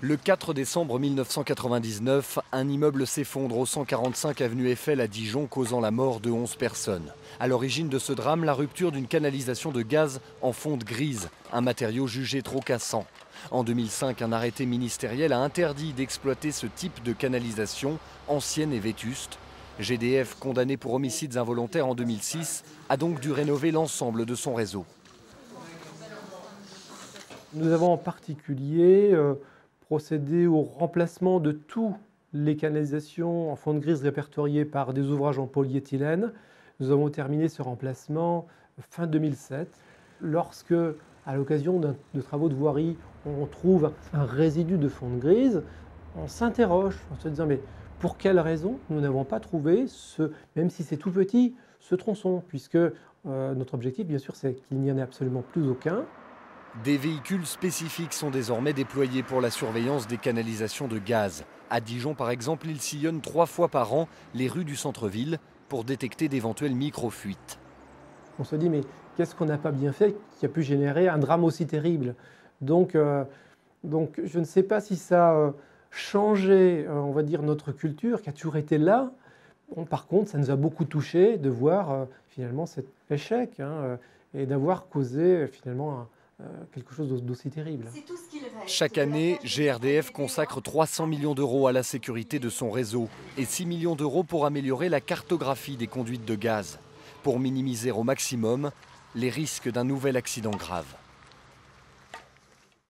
Le 4 décembre 1999, un immeuble s'effondre au 145 avenue Eiffel à Dijon, causant la mort de 11 personnes. À l'origine de ce drame, la rupture d'une canalisation de gaz en fonte grise, un matériau jugé trop cassant. En 2005, un arrêté ministériel a interdit d'exploiter ce type de canalisation, ancienne et vétuste. GDF, condamné pour homicides involontaires en 2006, a donc dû rénover l'ensemble de son réseau. Nous avons en particulier procédé au remplacement de toutes les canalisations en fonte grise répertoriées par des ouvrages en polyéthylène. Nous avons terminé ce remplacement fin 2007. Lorsque, à l'occasion de travaux de voirie, on trouve un résidu de fonte grise, on s'interroge en se disant mais pour quelle raison nous n'avons pas trouvé, même si c'est tout petit, ce tronçon, puisque notre objectif, bien sûr, c'est qu'il n'y en ait absolument plus aucun. Des véhicules spécifiques sont désormais déployés pour la surveillance des canalisations de gaz. À Dijon, par exemple, ils sillonnent 3 fois par an les rues du centre-ville pour détecter d'éventuelles micro-fuites. On se dit, mais qu'est-ce qu'on n'a pas bien fait qui a pu générer un drame aussi terrible ? Donc, je ne sais pas si ça a changé, on va dire, notre culture, qui a toujours été là. Bon, par contre, ça nous a beaucoup touché de voir finalement cet échec et d'avoir causé finalement quelque chose d'aussi terrible. Chaque année, GRDF consacre 300 millions d'euros à la sécurité de son réseau et 6 millions d'euros pour améliorer la cartographie des conduites de gaz, pour minimiser au maximum les risques d'un nouvel accident grave.